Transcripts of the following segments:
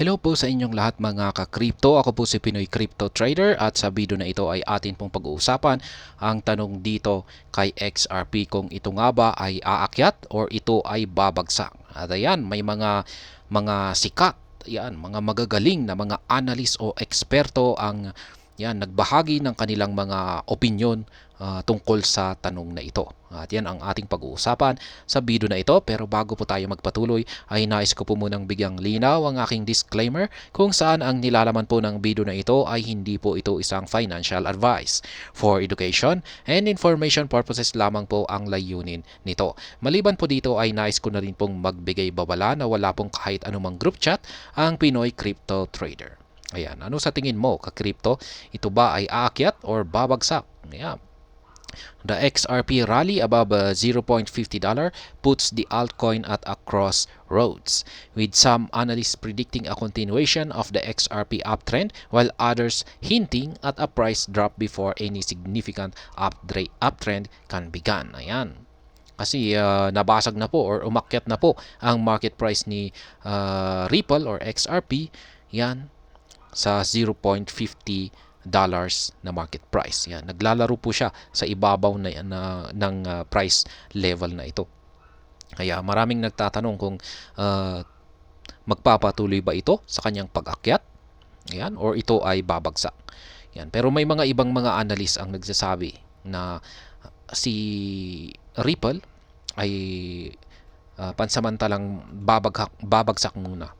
Hello po sa inyong lahat mga ka-crypto. Ako po si Pinoy Crypto Trader at sa video na ito ay atin pong pag-uusapan ang tanong dito kay XRP kung ito nga ba ay aakyat or ito ay babagsak. At ayan, may mga sikat, yan, mga magagaling na mga analyst o eksperto ang yan nagbahagi ng kanilang mga opinyon tungkol sa tanong na ito. At yan ang ating pag-uusapan sa video na ito. Pero bago po tayo magpatuloy ay nais ko po munang bigyang linaw ang aking disclaimer kung saan ang nilalaman po ng video na ito ay hindi po ito isang financial advice. For education and information purposes lamang po ang layunin nito. Maliban po dito ay nais ko na rin pong magbigay babala na wala pong kahit anumang group chat ang Pinoy Crypto Trader. Ayan, ano sa tingin mo ka-crypto? Ito ba ay aakyat or babagsak? Ayan. The XRP rally above $0.50 puts the altcoin at a crossroads, with some analysts predicting a continuation of the XRP uptrend while others hinting at a price drop before any significant uptrend can begin. Ayan. Kasi nabasag na po or umakyat na po ang market price ni Ripple or XRP. Yan sa $0.50 na market price. Yan, naglalaro po siya sa ibabaw ng price level na ito. Kaya maraming nagtatanong kung magpapatuloy ba ito sa kanyang pag-akyat, yan, or ito ay babagsak. Yan, pero may mga ibang mga analyst ang nagsasabi na si Ripple ay pansamantalang babagsak muna.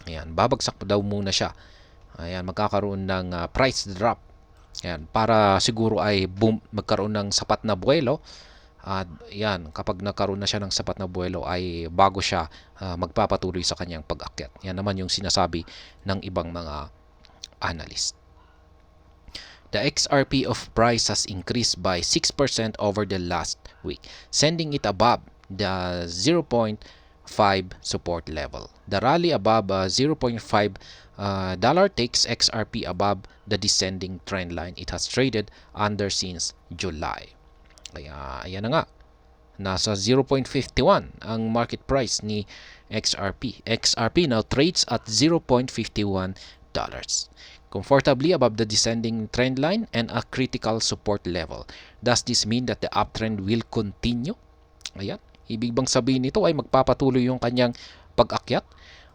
Ayan, babagsak daw muna siya. Ayan, magkakaroon ng price drop. Ayan, para siguro ay magkaroon ng sapat na buwelo. At yan, kapag nagkaroon na siya ng sapat na buwelo ay bago siya magpapatuloy sa kanyang pag-akyat. Yan naman yung sinasabi ng ibang mga analyst. The XRP of price has increased by 6% over the last week, sending it above the 0.5 support level. The rally above $0.5 takes XRP above the descending trend line it has traded under since July. Kaya ayan na nga, nasa 0.51 ang market price ni XRP. XRP now trades at $0.51, comfortably above the descending trend line and a critical support level. Does this mean that the uptrend will continue? Ayan, ibig bang sabihin nito ay magpapatuloy yung kanyang pag-akyat?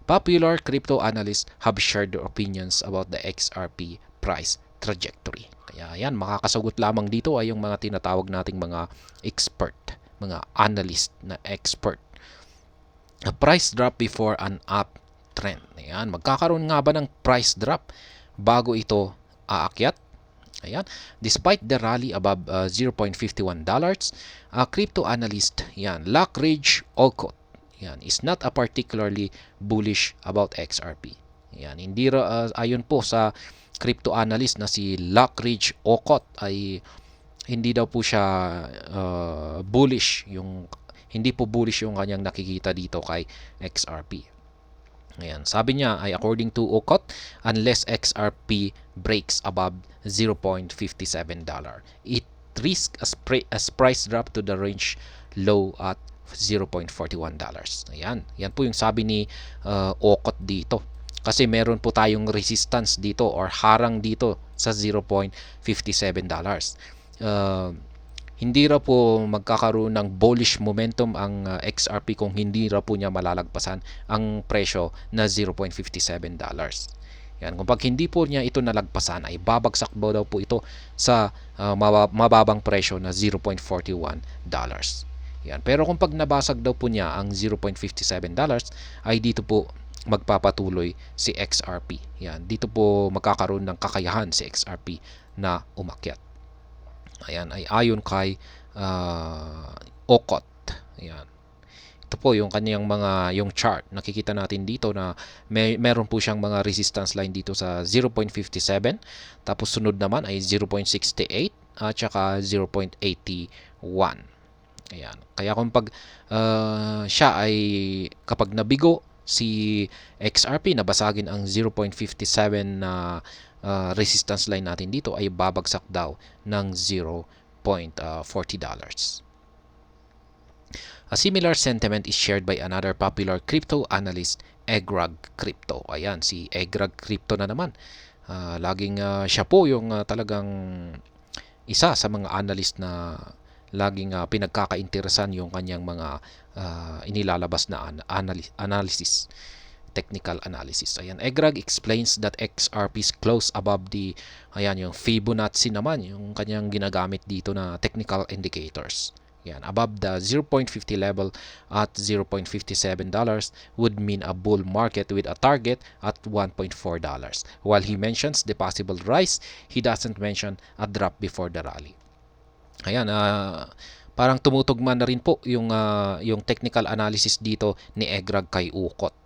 Popular crypto analysts have shared their opinions about the XRP price trajectory. Kaya yan, makakasagot lamang dito ay yung mga tinatawag nating mga expert, mga analyst na expert. A price drop before an uptrend. Ayan, magkakaroon nga ba ng price drop bago ito aakyat? Ayan, despite the rally above $0.51, crypto analyst yan, Lockridge Olcott, yan, is not a particularly bullish about XRP. Yan, hindi ayon po sa crypto analyst na si Lockridge Olcott ay hindi daw po siya bullish, hindi po bullish yung kanyang nakikita dito kay XRP. Ayan, sabi niya ay according to Olcott, unless XRP breaks above $0.57, it risks a price drop to the range low at $0.41. Ayan, yan po yung sabi ni Olcott dito. Kasi meron po tayong resistance dito or harang dito sa $0.57. Hindi raw po magkakaroon ng bullish momentum ang XRP kung hindi raw po niya malalagpasan ang presyo na $0.57. Yan, kung pag hindi po niya ito nalagpasan ay babagsak daw po ito sa mababang presyo na $0.41. Yan, pero kung pag nabasag daw po niya ang $0.57 ay dito po magpapatuloy si XRP. Yan, dito po magkakaroon ng kakayahan si XRP na umakyat. Ayan, ay ayon kay Olcott. Ayan. Ito po yung kanyang yung chart. Nakikita natin dito na meron po siyang mga resistance line dito sa 0.57. Tapos sunod naman ay 0.68 at saka 0.81. Ayan. Kaya kung pag siya ay kapag nabigo si XRP, nabasagin ang 0.57 na resistance line natin dito ay babagsak daw ng $0.40. A similar sentiment is shared by another popular crypto analyst, Egrag Crypto. Ayan, si Egrag Crypto na naman. Laging siya po yung talagang isa sa mga analyst na laging pinagkakainteresan yung kanyang mga inilalabas na analysis, technical analysis. Ayan, Egrag explains that XRP's close above the, ayan, yung Fibonacci naman, yung kanyang ginagamit dito na technical indicators. Yan, above the 0.50 level at $0.57 would mean a bull market with a target at $1.4. While he mentions the possible rise, he doesn't mention a drop before the rally. Ayan, parang tumutugma na rin po yung technical analysis dito ni Egrag kay Ukot.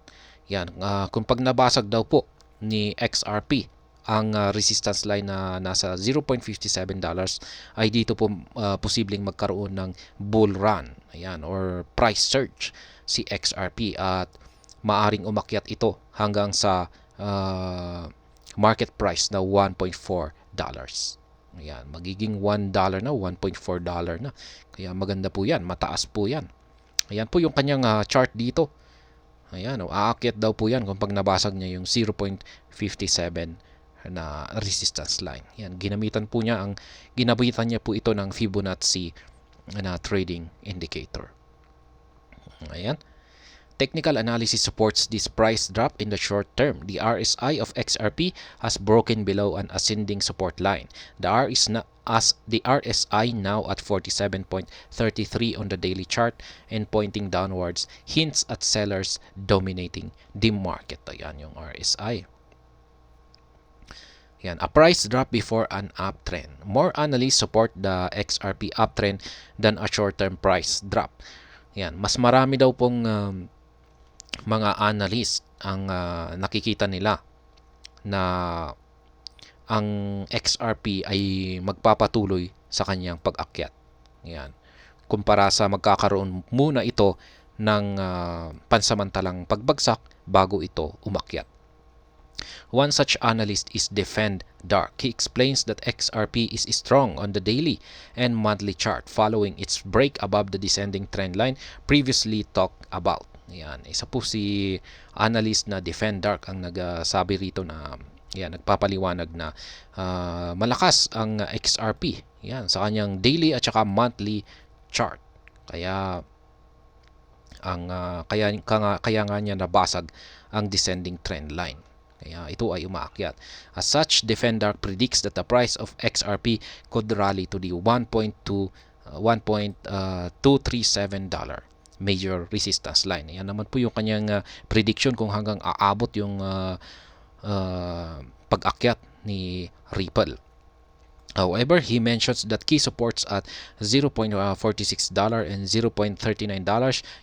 Yan, kung pag nabasag daw po ni XRP ang resistance line na nasa $0.57 ay dito po posibleng magkaroon ng bull run, ayan, or price surge si XRP at maaring umakyat ito hanggang sa market price na $1.4. Ayan, magiging $1 na, $1.4 na. Kaya maganda po yan, mataas po yan. Ayan po yung kanyang chart dito. Ayan, aakyat daw po yan kung pag nabasag niya yung 0.57 na resistance line. Yan, ginabitan niya po ito ng Fibonacci na trading indicator. Ayan. Technical analysis supports this price drop in the short term. The RSI of XRP has broken below an ascending support line. The RSI now at 47.33 on the daily chart and pointing downwards hints at sellers dominating the market. Ayan yung RSI. Yan, a price drop before an uptrend. More analysts support the XRP uptrend than a short-term price drop. Yan, mas marami daw pong mga analyst ang nakikita nila na ang XRP ay magpapatuloy sa kanyang pag-akyat. Yan, kumpara sa magkakaroon muna ito ng pansamantalang pagbagsak bago ito umakyat. One such analyst is Defend Dark. He explains that XRP is strong on the daily and monthly chart following its break above the descending trend line previously talked about. Yan, isa po si analyst na Defend Dark ang nagsabi rito na yan, nagpapaliwanag na malakas ang XRP yan, sa kanyang daily at saka monthly chart. Kaya kaya nga niya nabasag ang descending trend line. Kaya ito ay umaakyat. As such, Defend Dark predicts that the price of XRP could rally to the $1.237 major resistance line. Yan naman po yung kanyang prediction kung hanggang aabot yung pag-akyat ni Ripple. However, he mentions that key supports at $0.46 and $0.39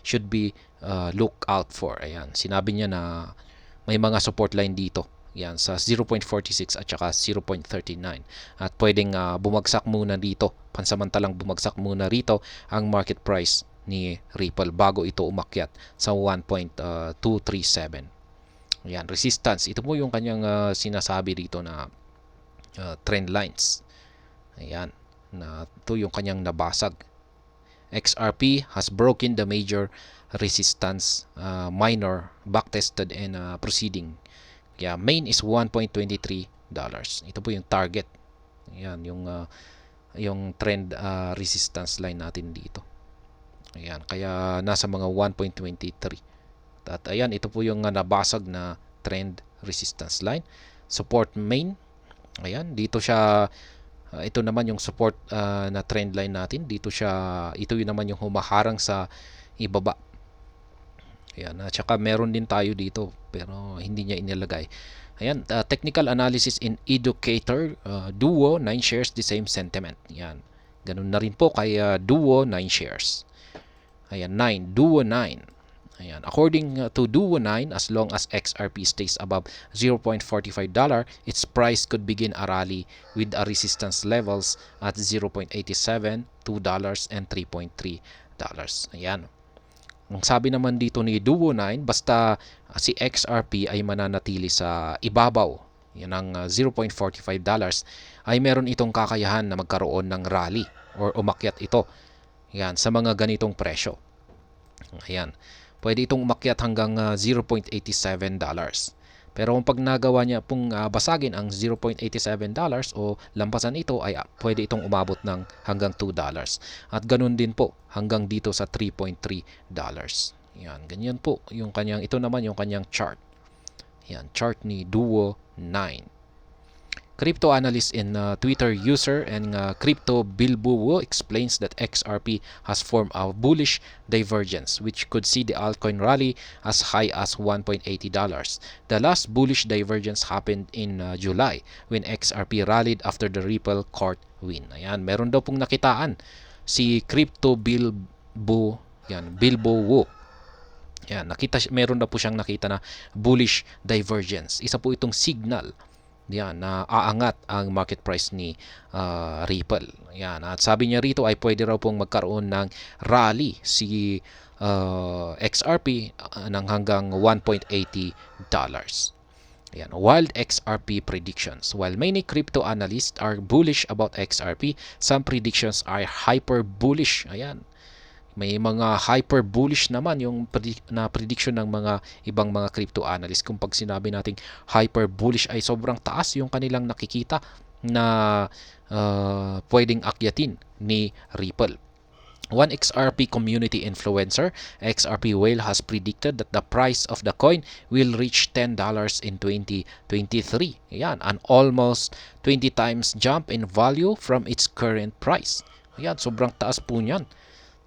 should be looked out for. Ayan, sinabi niya na may mga support line dito. Yan, sa 0.46 at saka 0.39. At pwedeng bumagsak muna dito. Pansamantalang bumagsak muna rito ang market price ni Ripple bago ito umakyat sa 1.237. Yan, resistance. Ito po yung kanyang sinasabi dito na trend lines. Ayan, na ito yung kanyang nabasag. XRP has broken the major resistance, minor, backtested and proceeding. Kaya main is $1.23. Ito po yung target. Ayan, yung trend resistance line natin dito. Ayan, kaya nasa mga 1.23. At ayan, ito po yung nabasag na trend resistance line. Support main. Ayan, dito siya. Ito naman yung support na trend line natin. Ito yun naman yung humaharang sa ibaba. Ayan, at saka meron din tayo dito pero hindi niya inilagay. Ayan, technical analysis in Educator, Duo 9 shares the same sentiment. Ayan, ganun na rin po kay Duo 9 shares. Ayan, Duo 9. Ayan, according to Duo 9, as long as XRP stays above $0.45, its price could begin a rally with a resistance levels at $0.87, $2, and $3.3. Ayan. Ang sabi naman dito ni Duo 9, basta si XRP ay mananatili sa ibabaw, yan ang $0.45, ay meron itong kakayahan na magkaroon ng rally or umakyat ito. Yan, sa mga ganitong presyo. Ayan. pwede itong umakyat hanggang $0.87. Pero kung pag nagawa niya pong basagin ang $0.87 o lampasan ito, ay pwede itong umabot ng hanggang $2. At ganun din po hanggang dito sa $3.3. Yan, ganyan po yung kanyang, ito naman yung kanyang chart. Yan, chart ni Duo 9. Crypto analyst and Twitter user and Crypto Bilbo explains that XRP has formed a bullish divergence which could see the altcoin rally as high as $1.80. The last bullish divergence happened in July when XRP rallied after the Ripple court win. Ayan, meron daw pong nakitaan si Crypto Bilbo, yan, Bilbo. Yan, meron daw po siyang nakita na bullish divergence. Isa po itong signal yan, na aangat ang market price ni Ripple. Yan, at sabi niya rito ay pwede raw pong magkaroon ng rally si XRP ng hanggang $1.80. Yan, wild XRP predictions. While many crypto analysts are bullish about XRP, some predictions are hyper bullish. Ayan. May mga hyper bullish naman yung prediction ng mga ibang mga crypto analysts. Kung pag sinabi nating hyper bullish ay sobrang taas yung kanilang nakikita na pwedeng akyatin ni Ripple. One XRP community influencer, XRP Whale, has predicted that the price of the coin will reach $10 in 2023. Ayan, an almost 20 times jump in value from its current price. Ayan, sobrang taas po niyan.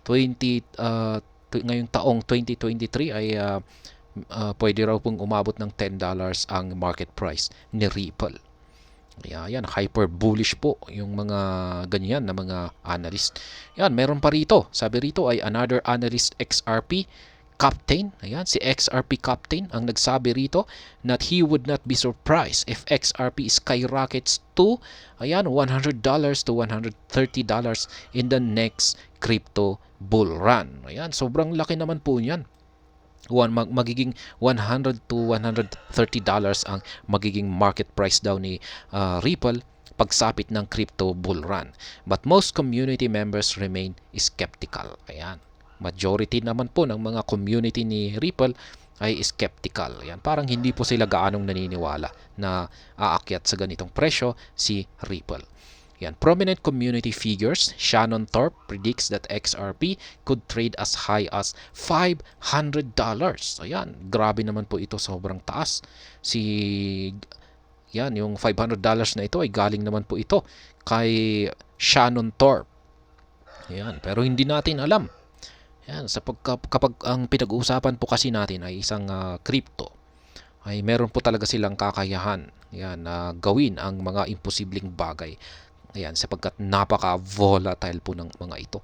Ngayong taong 2023 ay pwede raw pong umabot ng $10 ang market price ni Ripple. Yan, hyper bullish po yung mga ganyan na mga analyst. Yan, meron pa rito. Sabi rito ay another analyst, XRP Captain. Ayan, si XRP Captain ang nagsabi rito that he would not be surprised if XRP skyrockets to $100 to $130 in the next crypto bull run. Ayan, sobrang laki naman po niyan. Magiging $100 to $130 ang magiging market price daw ni Ripple pagsapit ng crypto bull run. But most community members remain skeptical. Ayan. Majority naman po ng mga community ni Ripple ay skeptical. Yan, parang hindi po sila gaanong naniniwala na aakyat sa ganitong presyo si Ripple. Yan, prominent community figures, Shannon Thorpe predicts that XRP could trade as high as $500. Ayan, grabe naman po ito, sobrang taas. Yung $500 na ito ay galing naman po ito kay Shannon Thorpe. Yan, pero hindi natin alam. Yan, kapag ang pinag-uusapan po kasi natin ay isang crypto, ay meron po talaga silang kakayahan na gawin ang mga imposibleng bagay. Ayan, sapagkat napaka-volatile po ng mga ito.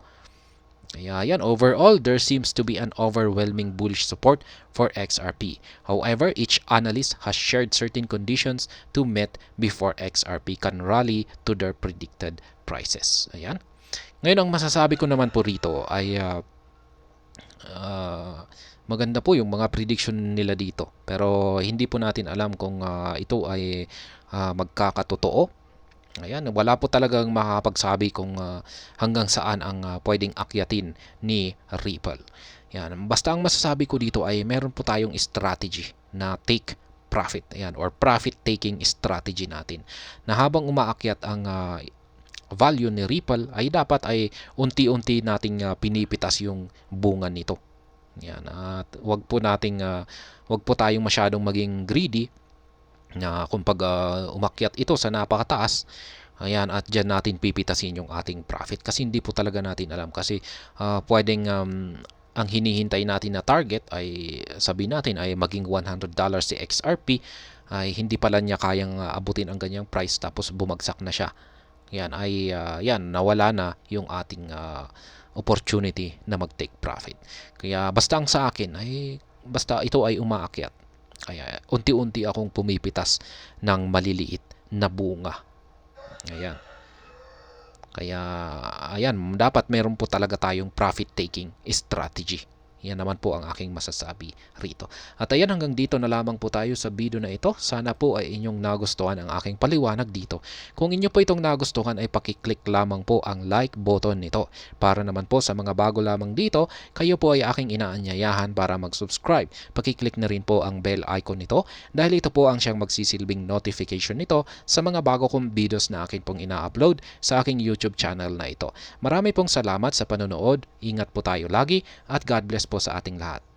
Ayan, overall, there seems to be an overwhelming bullish support for XRP. However, each analyst has shared certain conditions to meet before XRP can rally to their predicted prices. Ayan. Ngayon, ang masasabi ko naman po rito ay maganda po yung mga prediction nila dito, pero hindi po natin alam kung ito ay magkakatotoo. Ayan, wala po talagang makakapagsabi kung hanggang saan ang pwedeng akyatin ni Ripple. Yan, basta ang masasabi ko dito ay meron po tayong strategy na take profit, ayan, or profit taking strategy natin, na habang umaakyat ang value ni Ripple ay dapat ay unti-unti nating pinipitas yung bunga nito. Yan, at wag po tayong masyadong maging greedy na kung pag umakyat ito sa napakataas, ayan, at diyan natin pipitasin yung ating profit, kasi hindi po talaga natin alam, kasi pwedeng ang hinihintay natin na target ay sabihin natin ay maging $100 si XRP, ay hindi pala niya kayang abutin ang ganyang price, tapos bumagsak na siya. Yan ay nawala na yung ating opportunity na mag-take profit. Kaya basta ang sa akin ay basta ito ay umaakyat, kaya unti-unti akong pumipitas ng maliliit na bunga. Ayan. Kaya ayan, dapat meron po talaga tayong profit taking strategy. Yan naman po ang aking masasabi rito. At ayan, hanggang dito na lamang po tayo sa video na ito. Sana po ay inyong nagustuhan ang aking paliwanag dito. Kung inyo po itong nagustuhan ay pakiclick lamang po ang like button nito. Para naman po sa mga bago lamang dito, kayo po ay aking inaanyayahan para mag-subscribe. Pakiclick na rin po ang bell icon nito dahil ito po ang siyang magsisilbing notification nito sa mga bago kong videos na akin pong ina-upload sa aking YouTube channel na ito. Marami pong salamat sa panonood. Ingat po tayo lagi at God bless po sa ating lahat.